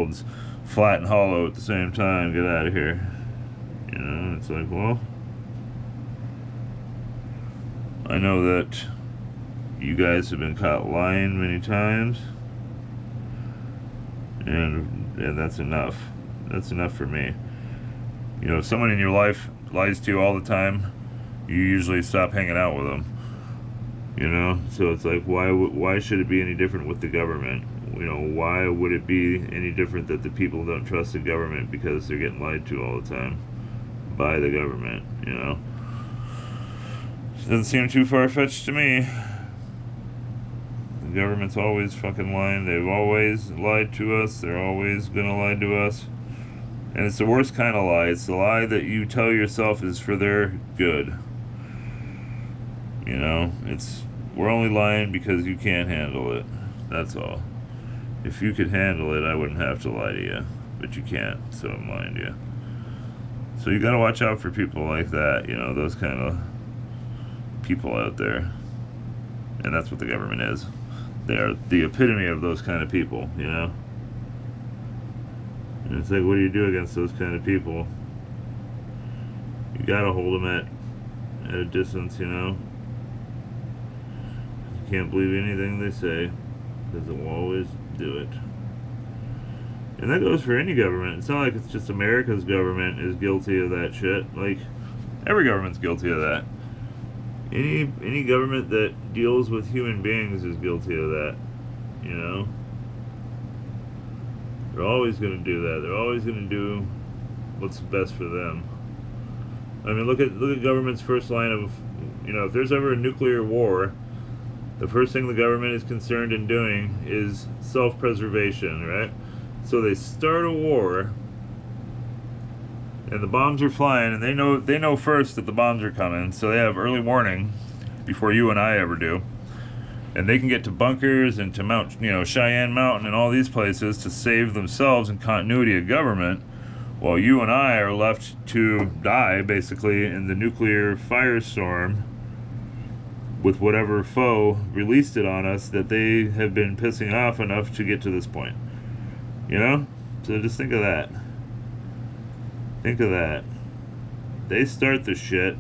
world's flat and hollow at the same time. Get out of here. You know, it's like, well, I know that you guys have been caught lying many times, and that's enough. That's enough for me. You know, if someone in your life lies to you all the time, you usually stop hanging out with them. You know, so it's like, why should it be any different with the government? You know, why would it be any different that the people don't trust the government because they're getting lied to all the time by the government? You know, doesn't seem too far-fetched to me. The government's always fucking lying. They've always lied to us. They're always gonna lie to us. And it's the worst kind of lie. It's the lie that you tell yourself is for their good. You know, we're only lying because you can't handle it. That's all. If you could handle it, I wouldn't have to lie to you. But you can't, so I'm lying to you. So you gotta watch out for people like that, you know, those kind of people out there. And that's what the government is. They are the epitome of those kind of people, you know? And it's like, what do you do against those kind of people? You gotta hold them at a distance, you know? You can't believe anything they say, because it will always do it. And that goes for any government. It's not like it's just America's government is guilty of that shit. Like, every government's guilty of that. Any government that deals with human beings is guilty of that. You know? They're always going to do that. They're always going to do what's best for them. I mean, look at government's first line of, you know, if there's ever a nuclear war, the first thing the government is concerned in doing is self-preservation, right? So they start a war, and the bombs are flying, and they know first that the bombs are coming, so they have early warning before you and I ever do. And they can get to bunkers and to Mount, you know, Cheyenne Mountain and all these places to save themselves in continuity of government, while you and I are left to die, basically, in the nuclear firestorm with whatever foe released it on us that they have been pissing off enough to get to this point. You know? So just think of that. Think of that. They start the shit,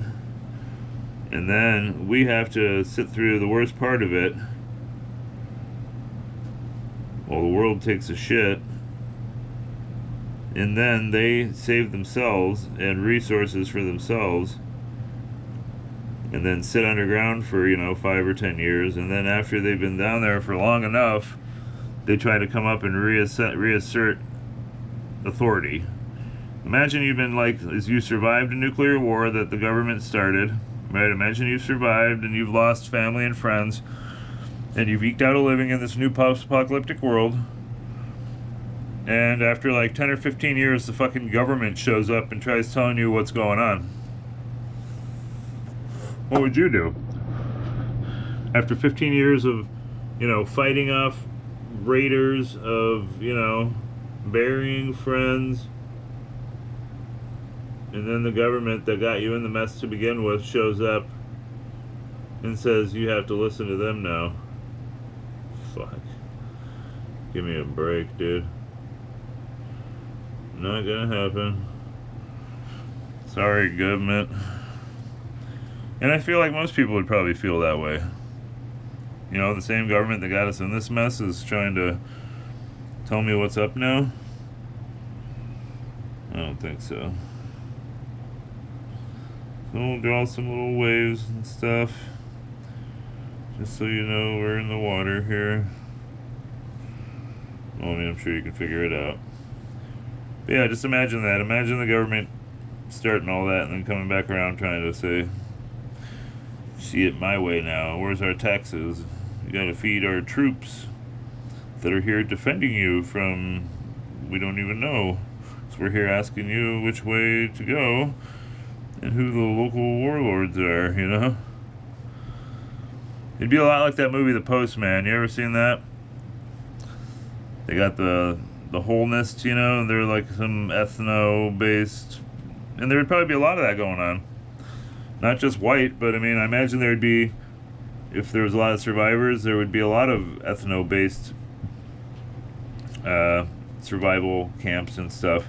and then we have to sit through the worst part of it while the world takes a shit, and then they save themselves and resources for themselves, and then sit underground for, you know, 5 or 10 years, and then after they've been down there for long enough, they try to come up and reassert authority. Imagine you've been like, as you survived a nuclear war that the government started, right? Imagine you've survived and you've lost family and friends, and you've eked out a living in this new post-apocalyptic world, and after like 10 or 15 years, the fucking government shows up and tries telling you what's going on. What would you do? After 15 years of, you know, fighting off raiders, of, you know, burying friends, and then the government that got you in the mess to begin with shows up and says you have to listen to them now. Fuck. Give me a break, dude. Not gonna happen. Sorry, government. And I feel like most people would probably feel that way. You know, the same government that got us in this mess is trying to tell me what's up now? I don't think so. So we'll draw some little waves and stuff, just so you know we're in the water here. Well, I mean, I'm sure you can figure it out. But yeah, just imagine that. Imagine the government starting all that and then coming back around trying to say, see it my way now. Where's our taxes? You gotta feed our troops that are here defending you from, we don't even know. So we're here asking you which way to go and who the local warlords are, you know? It'd be a lot like that movie, The Postman. You ever seen that? They got the wholeness, you know? They're like some ethno-based, and there would probably be a lot of that going on. Not just white, but I mean, I imagine there'd be, if there was a lot of survivors, there would be a lot of ethno-based survival camps and stuff.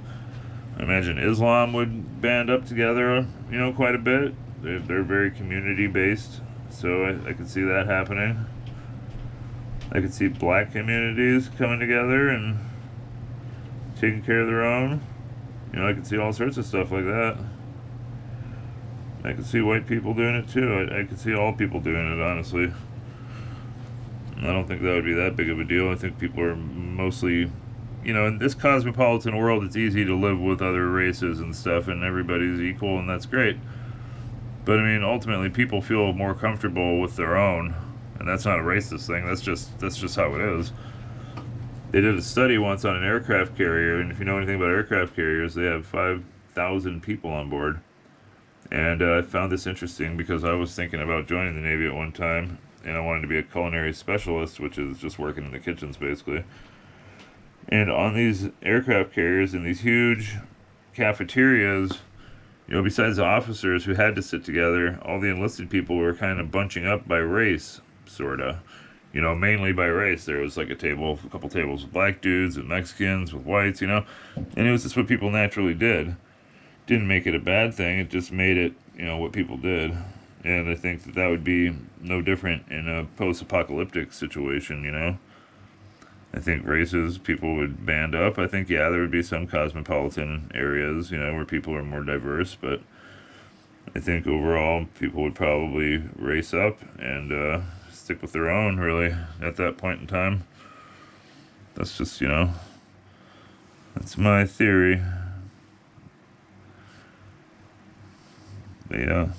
I imagine Islam would band up together, quite a bit. They're very community based, so I could see that happening. I could see black communities coming together and taking care of their own. I could see all sorts of stuff like that. I could see white people doing it too. I could see all people doing it, honestly. I don't think that would be that big of a deal. I think people are mostly, in this cosmopolitan world, it's easy to live with other races and stuff, and everybody's equal, and that's great. But I mean, ultimately, people feel more comfortable with their own, and that's not a racist thing. That's just how it is. They did a study once on an aircraft carrier, and if you know anything about aircraft carriers, they have 5,000 people on board. And I found this interesting because I was thinking about joining the Navy at one time, and I wanted to be a culinary specialist, which is just working in the kitchens, basically. And on these aircraft carriers, in these huge cafeterias, besides the officers who had to sit together, all the enlisted people were kind of bunching up by race, sorta. Mainly by race. There was like a couple tables with black dudes and Mexicans with whites, and it was just what people naturally did. Didn't make it a bad thing, it just made it, what people did. And I think that would be no different in a post-apocalyptic situation, I think races, people would band up. I think, yeah, there would be some cosmopolitan areas, where people are more diverse, but I think overall people would probably race up and stick with their own, really, at that point in time. That's just, that's my theory. But yeah,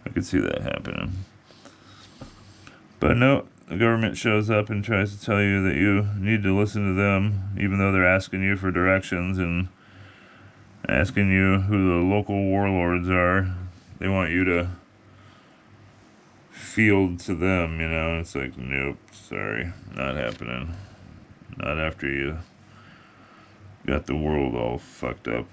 I could see that happening. But no, the government shows up and tries to tell you that you need to listen to them, even though they're asking you for directions and asking you who the local warlords are. They want you to field to them, It's like, nope, sorry, not happening. Not after you got the world all fucked up.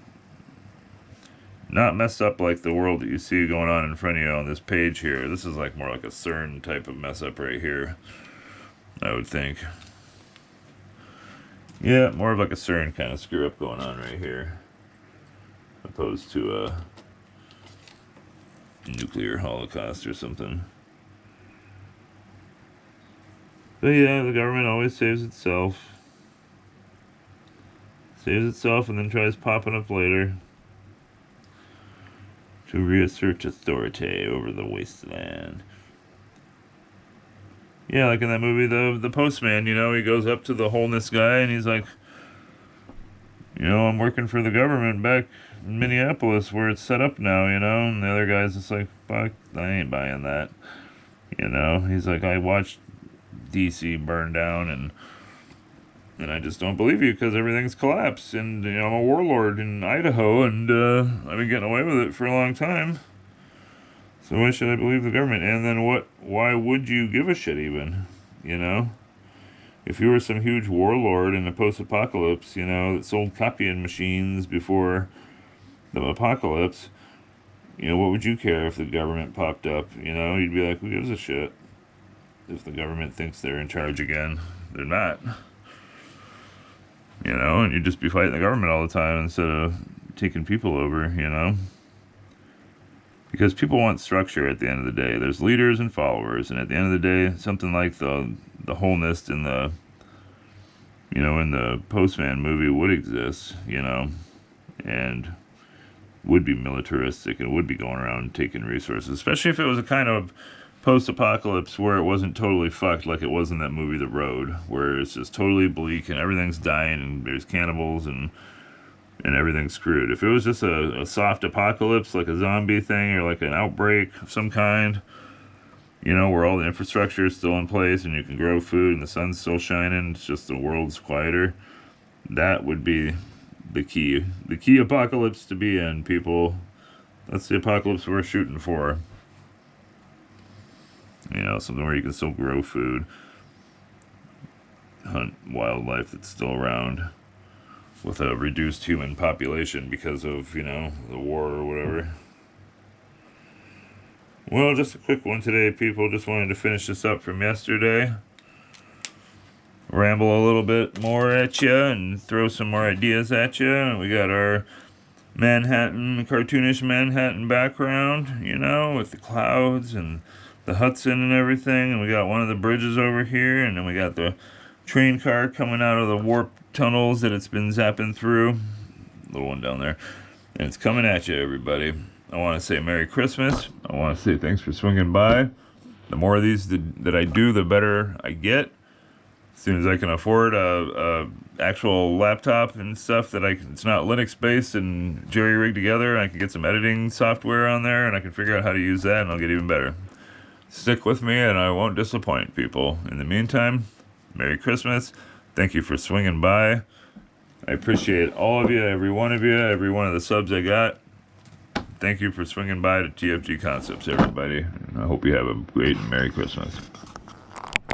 Not messed up like the world that you see going on in front of you on this page here. This is like more like a CERN type of mess up right here, I would think. Yeah, more of like a CERN kind of screw up going on right here, opposed to a nuclear holocaust or something. But yeah, the government always saves itself. Saves itself and then tries popping up later to reassert authority over the wasteland. Yeah, like in that movie, the postman, he goes up to the wholeness guy and he's like, I'm working for the government back in Minneapolis where it's set up now, and the other guy's just like, fuck, I ain't buying that. He's like, I watched DC burn down and I just don't believe you because everything's collapsed. And, I'm a warlord in Idaho and I've been getting away with it for a long time. So why should I believe the government? And then why would you give a shit even? If you were some huge warlord in a post-apocalypse, that sold copying machines before the apocalypse, what would you care if the government popped up? You'd be like, who gives a shit? If the government thinks they're in charge again, they're not. And you'd just be fighting the government all the time instead of taking people over, Because people want structure at the end of the day. There's leaders and followers, and at the end of the day, something like the wholeness in the, in the Postman movie would exist, and would be militaristic and would be going around taking resources, especially if it was a kind of post-apocalypse where it wasn't totally fucked like it was in that movie The Road, where it's just totally bleak and everything's dying and there's cannibals and everything's screwed. If it was just a soft apocalypse, like a zombie thing or like an outbreak of some kind, where all the infrastructure is still in place and you can grow food and the sun's still shining, it's just the world's quieter, that would be the key apocalypse to be in, people. That's the apocalypse we're shooting for. Something where you can still grow food, hunt wildlife that's still around, with a reduced human population because of, the war or whatever. Well, just a quick one today, people. Just wanted to finish this up from yesterday. ramble a little bit more at you and throw some more ideas at you. And we got our Manhattan, cartoonish Manhattan background, you know, with the clouds and the Hudson and everything. And we got one of the bridges over here, and then we got the train car coming out of the warp tunnels that it's been zapping through. Little one down there. And it's coming at you, everybody. I want to say Merry Christmas. I want to say thanks for swinging by. The more of these that I do, the better I get. As soon as I can afford a actual laptop and stuff it's not Linux based and jerry rigged together, I can get some editing software on there and I can figure out how to use that and I'll get even better. Stick with me and I won't disappoint people. In the meantime, Merry Christmas. Thank you for swinging by. I appreciate all of you, every one of you, every one of the subs I got. Thank you for swinging by to TFG Concepts, everybody. And I hope you have a great and Merry Christmas.